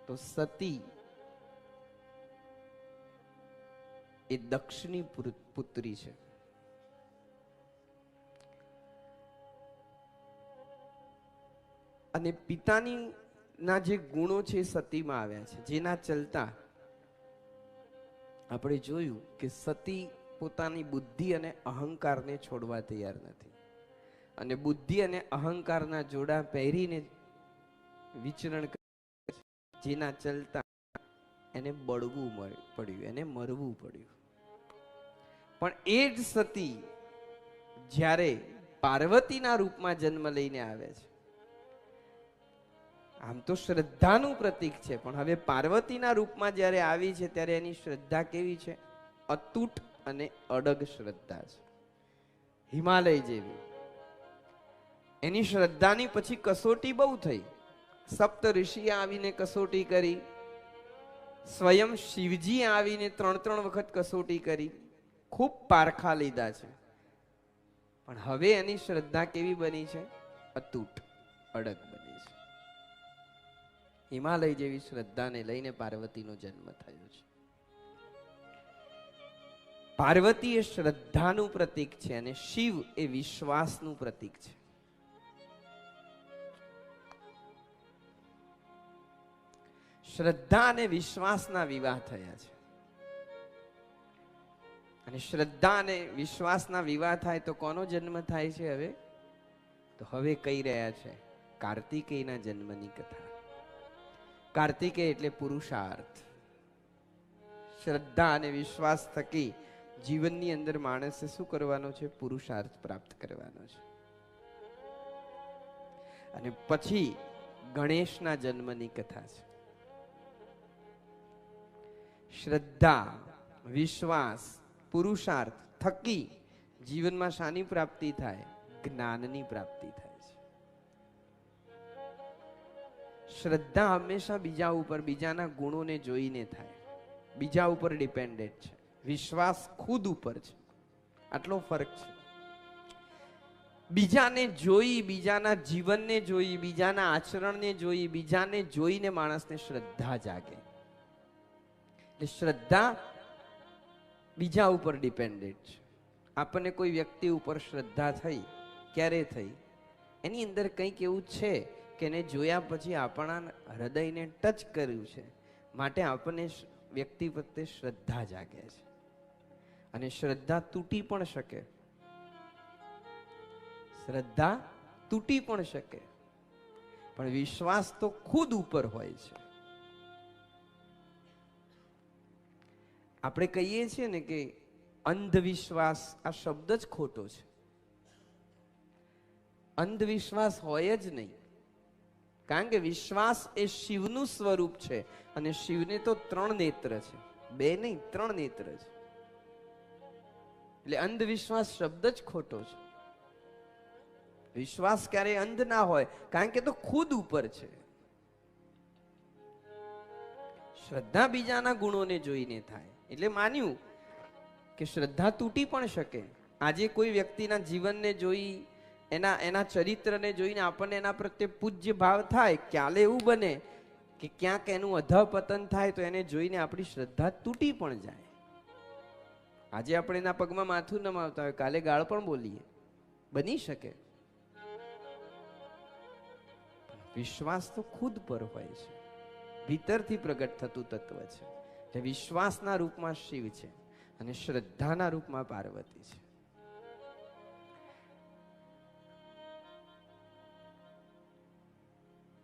તો સતી એ દક્ષની પુત્રી છે. અને પિતાની ના જે ગુણો છે સતીમાં આવ્યા છે, જેના ચલતા આપણે જોયું કે સતી પોતાની બુદ્ધિ અને અહંકારને છોડવા તૈયાર નથી, અને બુદ્ધિ અને અહંકારના જોડા પહેરીને વિચરણ કરે, જેના ચલતા એને બળવું પડ્યું, એને મરવું પડ્યું. પણ એ જ સતી જ્યારે પાર્વતીના રૂપમાં જન્મ લઈને આવે છે, આમ તો શ્રદ્ધાનું પ્રતીક છે, પણ હવે પાર્વતીના રૂપમાં જ્યારે આવી છે ત્યારે એની શ્રદ્ધા કેવી છે? અતૂટ અને અડગ શ્રદ્ધા છે, હિમાલય જેવી. એની શ્રદ્ધાની પછી કસોટી બહુ થઈ. સપ્ત ઋષિએ આવીને કસોટી કરી, સ્વયં શિવજી આવીને 3 વખત કસોટી કરી, ખૂબ પારખા લીધા છે, પણ હવે એની શ્રદ્ધા કેવી બની છે? અતૂટ અડગ બની છે. હિમાલય જેવી શ્રદ્ધાને લઈને પાર્વતીનો જન્મ થયો છે. પાર્વતી એ શ્રદ્ધાનું પ્રતીક છે અને શિવ એ વિશ્વાસનું પ્રતીક છે. શ્રદ્ધા અને વિશ્વાસના વિવાહ થયા છે. અને શ્રદ્ધા અને વિશ્વાસના વિવાહ થાય તો કોનો જન્મ થાય છે? હવે તો હવે કહી રહ્યા છે કાર્તિકેયના જન્મની કથા. કાર્તિકેય એટલે પુરુષાર્થ. શ્રદ્ધા અને વિશ્વાસ થકી જીવનની અંદર માણસે શું કરવાનો છે? પુરુષાર્થ પ્રાપ્ત કરવાનો છે. અને પછી ગણેશના જન્મની કથા છે. શ્રદ્ધા, વિશ્વાસ, પુરુષાર્થ થકી જીવનમાં શાની પ્રાપ્તિ થાય? જ્ઞાનની પ્રાપ્તિ થાય છે. શ્રદ્ધા હંમેશા બીજા ઉપર, બીજાના ગુણોને જોઈને થાય, બીજા ઉપર ડિપેન્ડેન્ટ છે. વિશ્વાસ ખુદ ઉપર છે. આટલો ફરક છે. બીજાને જોઈ, બીજાના જીવનને જોઈ, બીજાના આચરણને જોઈ, બીજાને જોઈને માણસને શ્રદ્ધા જાગે. એટલે શ્રદ્ધા બીજા ઉપર ડિપેન્ડેન્ટ છે. આપણને કોઈ વ્યક્તિ ઉપર શ્રદ્ધા થઈ, ક્યારે થઈ? એની અંદર કંઈક એવું છે કે એને જોયા પછી આપણા હૃદયને ટચ કર્યું છે, માટે આપણને વ્યક્તિ પ્રત્યે શ્રદ્ધા જાગે છે. અને શ્રદ્ધા તૂટી પણ શકે, શ્રદ્ધા તૂટી પણ શકે, પણ વિશ્વાસ તો ખુદ ઉપર હોય છે. આપણે કહીએ છીએ ને કે અંધવિશ્વાસ, આ શબ્દ જ ખોટો છે. અંધવિશ્વાસ હોય જ નહીં, કારણ કે વિશ્વાસ એ શિવનું સ્વરૂપ છે, અને શિવને તો 3 નેત્ર છે, 2 નહીં 3 નેત્ર છે. એટલે અંધવિશ્વાસ શબ્દ જ ખોટો છે. વિશ્વાસ ક્યારેય અંધ ના હોય, કારણ કે તો ખુદ ઉપર છે. શ્રદ્ધા બીજાના ગુણોને જોઈને થાય. એટલે માન્યું કે શ્રદ્ધા તૂટી પણ શકે. આજે કોઈ વ્યક્તિના જીવનને જોઈ, એના ચરિત્રને જોઈને આપણને એના પ્રત્યે પૂજ્ય ભાવ થાય. ક્યાલે એવું બને કે ક્યાંક એનું અધઃપતન થાય તો એને જોઈને આપણી શ્રદ્ધા તૂટી પણ જાય. આજે આપણે એના પગમાં માથું નમાવતા હોય, કાલે ગાળ પણ બોલીએ, બની શકે. વિશ્વાસ તો ખુદ પર હોય છે, ભીતરથી પ્રગટ થતું તત્વ છે. વિશ્વાસના રૂપમાં શિવ છે અને શ્રદ્ધાના રૂપમાં પાર્વતી છે.